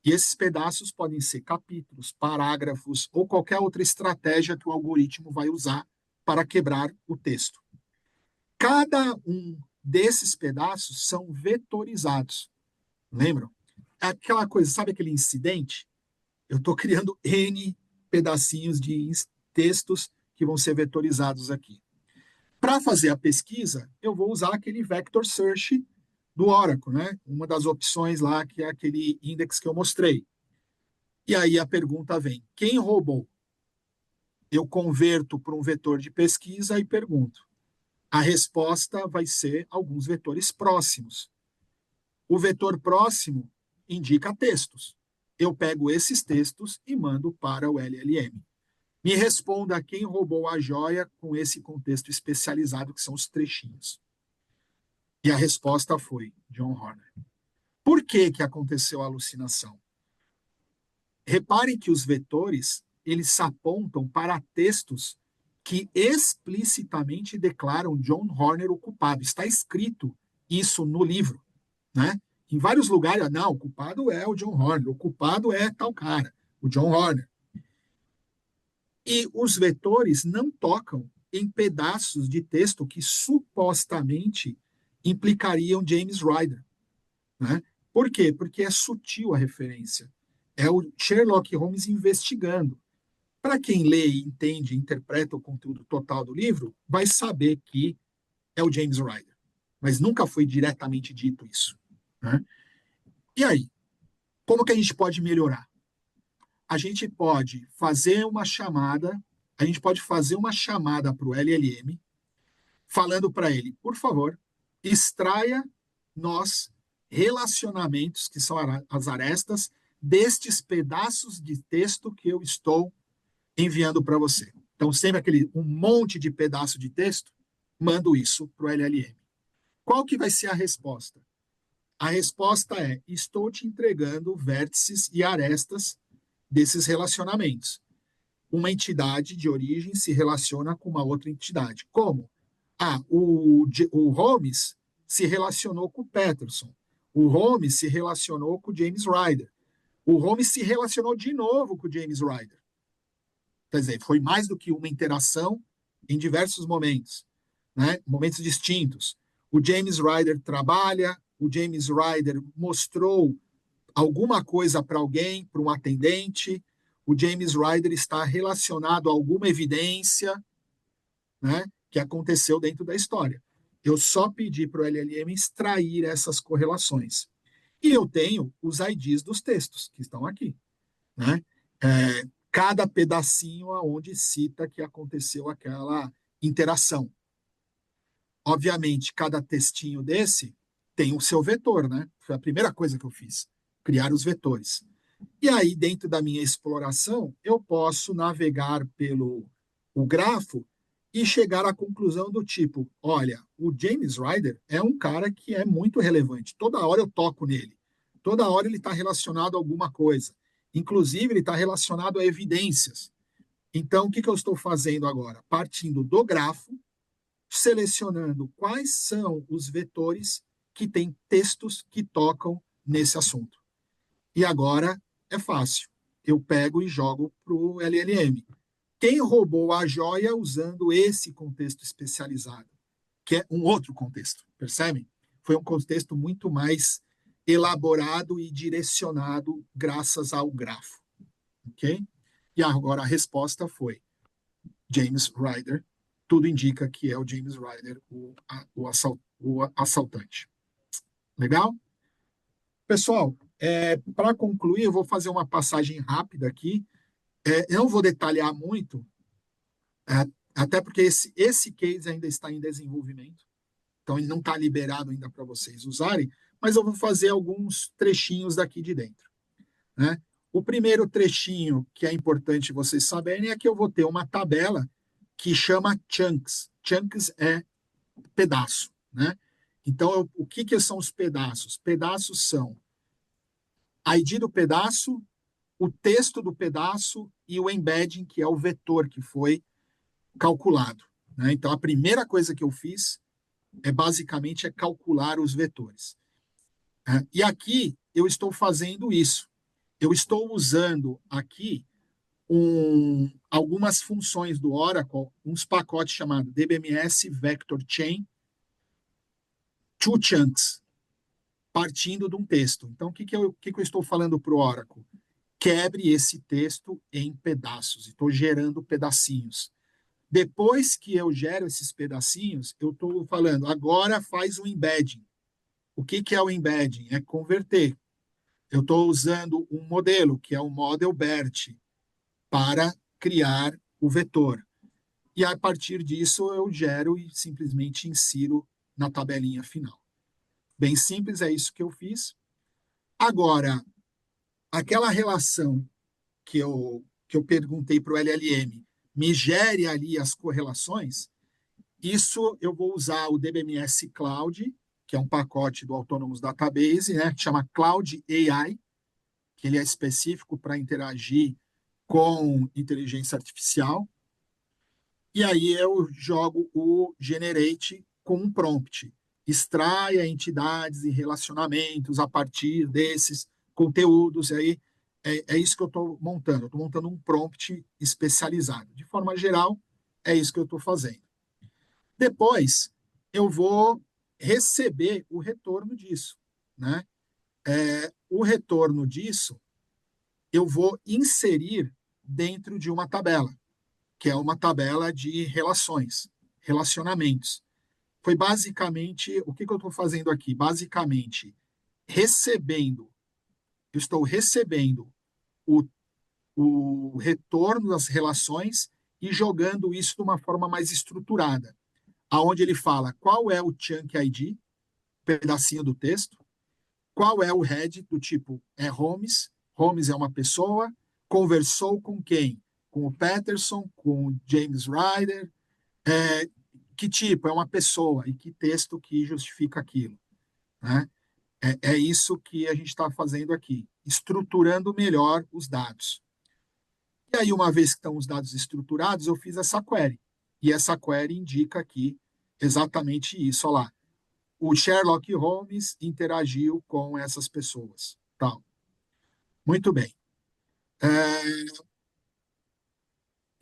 E esses pedaços podem ser capítulos, parágrafos ou qualquer outra estratégia que o algoritmo vai usar para quebrar o texto. Cada um desses pedaços são vetorizados. Lembram? É aquela coisa, sabe aquele incidente? Eu estou criando N pedacinhos de textos que vão ser vetorizados aqui. Para fazer a pesquisa, eu vou usar aquele vector search do Oracle, né? Uma das opções lá, que é aquele index que eu mostrei. E aí a pergunta vem: quem roubou? Eu converto para um vetor de pesquisa e pergunto. A resposta vai ser alguns vetores próximos. O vetor próximo indica textos. Eu pego esses textos e mando para o LLM. Me responda quem roubou a joia com esse contexto especializado, que são os trechinhos. E a resposta foi John Horner. Por que aconteceu a alucinação? Reparem que os vetores, eles apontam para textos que explicitamente declaram John Horner o culpado. Está escrito isso no livro, né? Em vários lugares, não, o culpado é o John Horner, o culpado é tal cara, o John Horner. E os vetores não tocam em pedaços de texto que supostamente implicariam James Ryder, né? Por quê? Porque é sutil a referência. É o Sherlock Holmes investigando. Para quem lê, entende, interpreta o conteúdo total do livro, vai saber que é o James Ryder. Mas nunca foi diretamente dito isso, né? E aí, como que a gente pode melhorar? A gente pode fazer uma chamada, para o LLM, falando para ele, por favor, extraia nós relacionamentos, que são as arestas, destes pedaços de texto que eu estou enviando para você. Então, sempre um monte de pedaço de texto, mando isso para o LLM. Qual que vai ser a resposta? A resposta é: estou te entregando vértices e arestas desses relacionamentos. uma entidade de origem se relaciona com uma outra entidade. Como? O Holmes se relacionou com o Peterson. O Holmes se relacionou com o James Ryder. O Holmes se relacionou de novo com o James Ryder. Quer dizer, foi mais do que uma interação em diversos momentos, né? Momentos distintos. O James Ryder trabalha, o James Ryder mostrou alguma coisa para alguém, para um atendente, o James Ryder está relacionado a alguma evidência, né, que aconteceu dentro da história. Eu só pedi para o LLM extrair essas correlações. E eu tenho os IDs dos textos que estão aqui, né? Cada pedacinho aonde cita que aconteceu aquela interação. Obviamente, cada textinho desse tem o seu vetor, né? Foi a primeira coisa que eu fiz, criar os vetores. E aí, dentro da minha exploração, eu posso navegar pelo o grafo e chegar à conclusão do tipo, olha, o James Ryder é um cara que é muito relevante. Toda hora eu toco nele. Toda hora ele está relacionado a alguma coisa. Inclusive, ele está relacionado a evidências. Então, o que eu estou fazendo agora? Partindo do grafo, selecionando quais são os vetores que têm textos que tocam nesse assunto. E agora é fácil. Eu pego e jogo para o LLM. Quem roubou a joia usando esse contexto especializado? Que é um outro contexto, percebem? Foi um contexto muito mais elaborado e direcionado graças ao grafo. Ok? E agora a resposta foi James Ryder. Tudo indica que é o James Ryder o assaltante. Legal? Pessoal, para concluir, eu vou fazer uma passagem rápida aqui. Eu não vou detalhar muito, é, até porque esse case ainda está em desenvolvimento, então ele não está liberado ainda para vocês usarem, mas eu vou fazer alguns trechinhos daqui de dentro, né? O primeiro trechinho que é importante vocês saberem é que eu vou ter uma tabela que chama chunks. Chunks é pedaço, né? Então, o que são os pedaços? Pedaços são ID do pedaço, o texto do pedaço e o embedding, que é o vetor que foi calculado, né? Então, a primeira coisa que eu fiz basicamente calcular os vetores, né? E aqui eu estou fazendo isso. Eu estou usando aqui algumas funções do Oracle, uns pacotes chamados DBMS Vector Chain to Chunks, partindo de um texto. Então, o que eu estou falando para o Oracle? Quebre esse texto em pedaços. Estou gerando pedacinhos. Depois que eu gero esses pedacinhos, eu estou falando, agora faz o embedding. O que é o embedding? É converter. Eu estou usando um modelo, que é o Model BERT, para criar o vetor. E a partir disso eu gero e simplesmente insiro na tabelinha final. Bem simples, é isso que eu fiz. Agora, aquela relação que eu perguntei para o LLM, me gere ali as correlações, isso eu vou usar o DBMS Cloud, que é um pacote do Autonomous Database, né, que chama Cloud AI, que ele é específico para interagir com inteligência artificial. E aí eu jogo o Generate com um prompt. Extraia entidades e relacionamentos a partir desses conteúdos. E aí é isso que eu estou montando. Eu estou montando um prompt especializado. De forma geral, é isso que eu estou fazendo. Depois, eu vou receber o retorno disso, né? O retorno disso, eu vou inserir dentro de uma tabela, que é uma tabela de relações, relacionamentos. Foi basicamente, o que eu estou fazendo aqui? Basicamente, eu estou recebendo o, o retorno das relações e jogando isso de uma forma mais estruturada, aonde ele fala qual é o chunk ID, pedacinho do texto, qual é o head, do tipo é Holmes, Holmes é uma pessoa, conversou com quem? Com o Peterson, com o James Ryder, que tipo? É uma pessoa, e que texto que justifica aquilo, né? É isso que a gente está fazendo aqui, estruturando melhor os dados. E aí, uma vez que estão os dados estruturados, eu fiz essa query. E essa query indica aqui exatamente isso. Olha lá, o Sherlock Holmes interagiu com essas pessoas. Tal. Muito bem.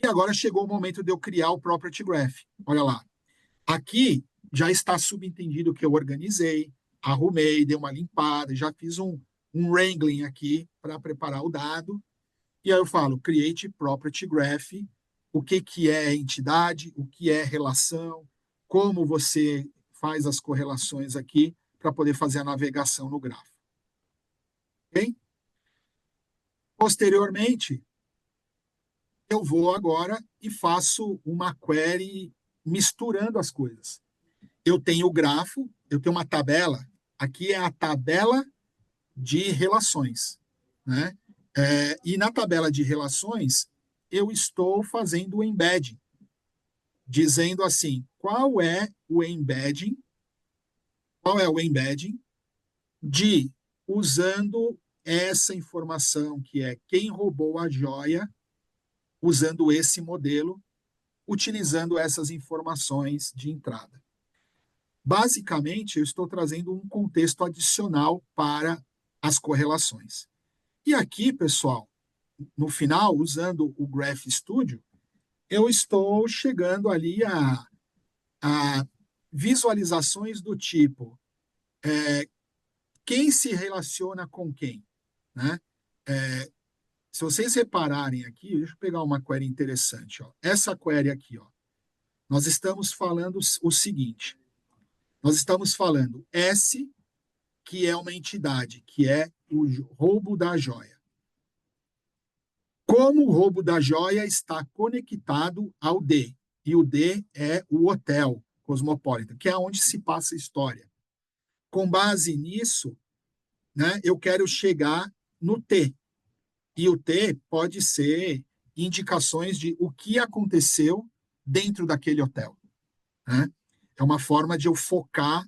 E agora chegou o momento de eu criar o Property Graph. Olha lá. Aqui já está subentendido que eu organizei, arrumei, dei uma limpada, já fiz um wrangling aqui para preparar o dado. E aí eu falo, create property graph, o que é entidade, o que é relação, como você faz as correlações aqui para poder fazer a navegação no gráfico. Ok? Posteriormente, eu vou agora e faço uma query misturando as coisas. Eu tenho o grafo, eu tenho uma tabela, aqui é a tabela de relações, né? E na tabela de relações, eu estou fazendo o embedding, dizendo assim, qual é o embedding de usando essa informação que é quem roubou a joia, usando esse modelo, utilizando essas informações de entrada. Basicamente, eu estou trazendo um contexto adicional para as correlações. E aqui, pessoal, no final, usando o Graph Studio, eu estou chegando ali a visualizações do tipo quem se relaciona com quem, né? Se vocês repararem aqui, deixa eu pegar uma query interessante. Ó. Essa query aqui, ó, nós estamos falando o seguinte, nós estamos falando S, que é uma entidade, que é o roubo da joia. Como o roubo da joia está conectado ao D, e o D é o hotel Cosmopolitan, que é onde se passa a história. Com base nisso, né, eu quero chegar no T, e o T pode ser indicações de o que aconteceu dentro daquele hotel. Né? É uma forma de eu focar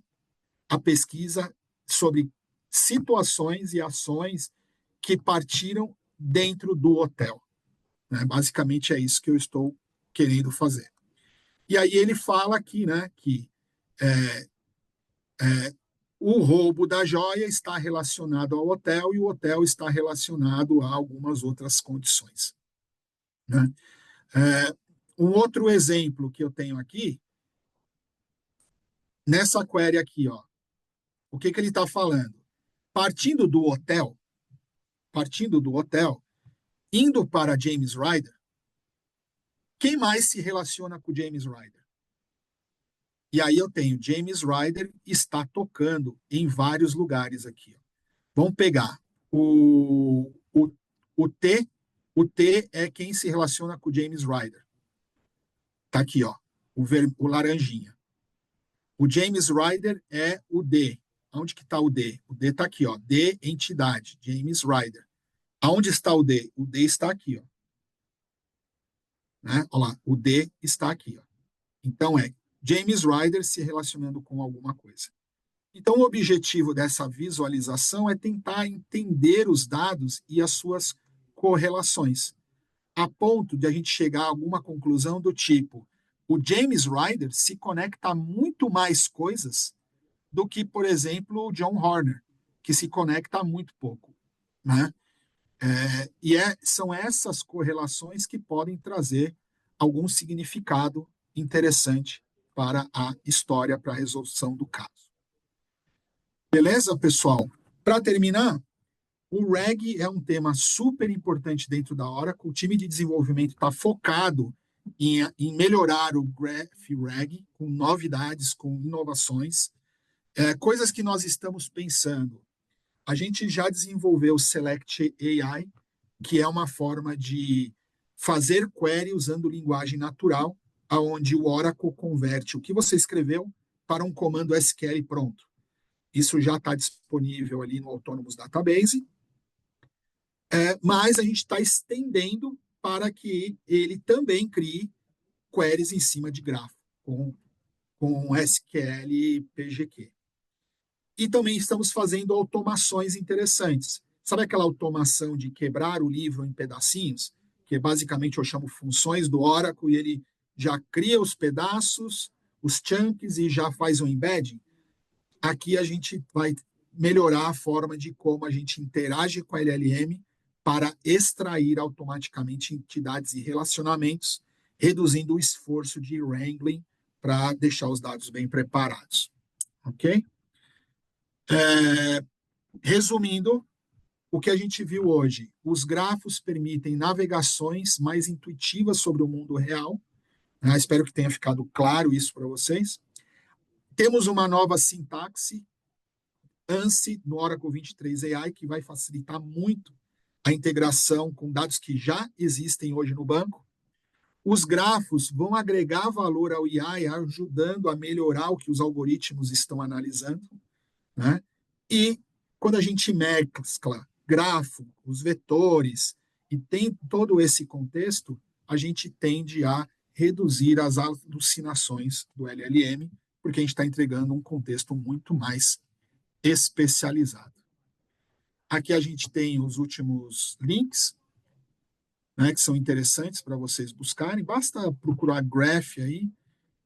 a pesquisa sobre situações e ações que partiram dentro do hotel. Né? Basicamente é isso que eu estou querendo fazer. E aí ele fala aqui, né, que o roubo da joia está relacionado ao hotel e o hotel está relacionado a algumas outras condições. Né? Um outro exemplo que eu tenho aqui, nessa query aqui, ó, o que ele está falando? Partindo do hotel, indo para James Ryder, quem mais se relaciona com James Ryder? E aí eu tenho James Ryder está tocando em vários lugares aqui. Ó. Vamos pegar o T. O T é quem se relaciona com James Ryder. Tá aqui, ó, o laranjinha. O James Ryder é o D. Onde que está o D? O D está aqui, ó. D, entidade, James Ryder. Aonde está o D? O D está aqui, ó. Né? Olha lá, o D está aqui, ó. Então é James Ryder se relacionando com alguma coisa. Então, o objetivo dessa visualização é tentar entender os dados e as suas correlações, a ponto de a gente chegar a alguma conclusão do tipo: o James Ryder se conecta a muito mais coisas do que, por exemplo, o John Horner, que se conecta a muito pouco. Né? São essas correlações que podem trazer algum significado interessante para a história, para a resolução do caso. Beleza, pessoal? Para terminar, o RAG é um tema super importante dentro da Oracle. O time de desenvolvimento está focado em melhorar o Graph RAG com novidades, com inovações, coisas que nós estamos pensando. A gente já desenvolveu o Select AI, que é uma forma de fazer query usando linguagem natural, aonde o Oracle converte o que você escreveu para um comando SQL pronto. Isso já está disponível ali no Autonomous Database, mas a gente está estendendo para que ele também crie queries em cima de grafo, com SQL PGQ. E também estamos fazendo automações interessantes. Sabe aquela automação de quebrar o livro em pedacinhos? que basicamente eu chamo funções do Oracle, e ele já cria os pedaços, os chunks e já faz um embedding. Aqui a gente vai melhorar a forma de como a gente interage com a LLM para extrair automaticamente entidades e relacionamentos, reduzindo o esforço de wrangling para deixar os dados bem preparados. Ok? Resumindo, o que a gente viu hoje, os grafos permitem navegações mais intuitivas sobre o mundo real. Espero que tenha ficado claro isso para vocês. Temos uma nova sintaxe, ANSI, no Oracle 23 AI, que vai facilitar muito a integração com dados que já existem hoje no banco. Os grafos vão agregar valor ao AI, ajudando a melhorar o que os algoritmos estão analisando, né? E quando a gente mescla grafo, os vetores, e tem todo esse contexto, a gente tende a reduzir as alucinações do LLM, porque a gente está entregando um contexto muito mais especializado. Aqui a gente tem os últimos links, né, que são interessantes para vocês buscarem. Basta procurar Graph aí.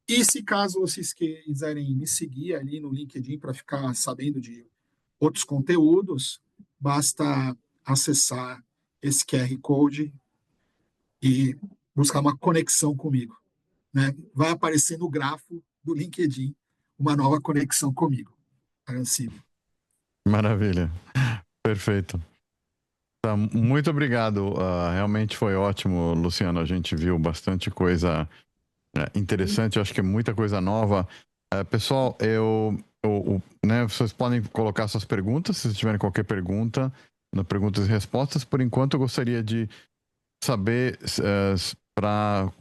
E se caso vocês quiserem me seguir ali no LinkedIn para ficar sabendo de outros conteúdos, basta acessar esse QR Code e buscar uma conexão comigo, né? Vai aparecer no grafo do LinkedIn uma nova conexão comigo, Arancílio. Maravilha. Perfeito. Tá, muito obrigado. Realmente foi ótimo, Luciano. A gente viu bastante coisa interessante. Eu acho que é muita coisa nova. Pessoal, né, vocês podem colocar suas perguntas, se tiverem qualquer pergunta, na perguntas e respostas. Por enquanto, eu gostaria de saber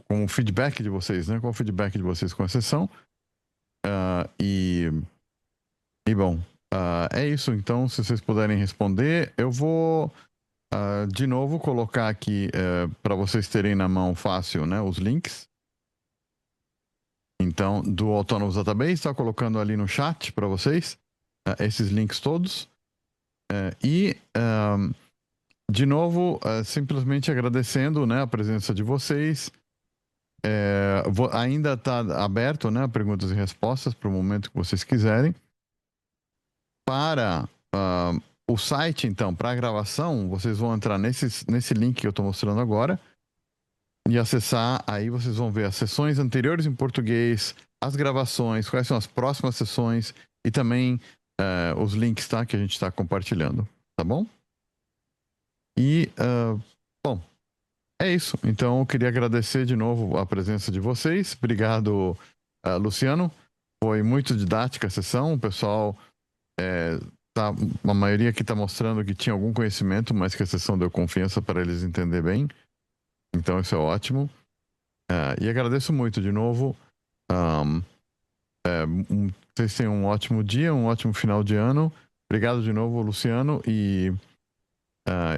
com o feedback de vocês, né? Qual o feedback de vocês com a sessão. Bom, é isso. Então, se vocês puderem responder, eu vou de novo colocar aqui para vocês terem na mão fácil, né, os links. Então, do Autonomous Database, está colocando ali no chat para vocês esses links todos. De novo, simplesmente agradecendo, né, a presença de vocês. Ainda está aberto, né, perguntas e respostas para o momento que vocês quiserem. Para o site, então, para a gravação, vocês vão entrar nesse link que eu estou mostrando agora e acessar. Aí vocês vão ver as sessões anteriores em português, as gravações, quais são as próximas sessões e também os links, tá, que a gente está compartilhando, tá bom? E, bom, é isso. Então, eu queria agradecer de novo a presença de vocês. Obrigado, Luciano. Foi muito didática a sessão. O pessoal, a maioria aqui está mostrando que tinha algum conhecimento, mas que a sessão deu confiança para eles entender bem. Então, isso é ótimo. E agradeço muito de novo. Vocês tenham um ótimo dia, um ótimo final de ano. Obrigado de novo, Luciano. E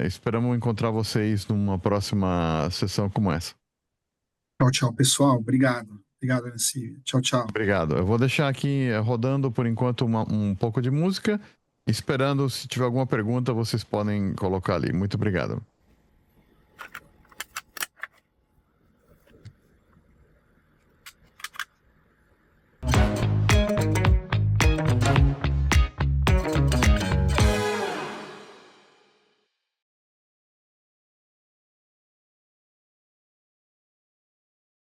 esperamos encontrar vocês numa próxima sessão como essa. Tchau, tchau, pessoal. Obrigado. Obrigado, Nancy. Tchau, tchau. Obrigado. Eu vou deixar aqui rodando por enquanto um pouco de música. Esperando, se tiver alguma pergunta, vocês podem colocar ali. Muito obrigado.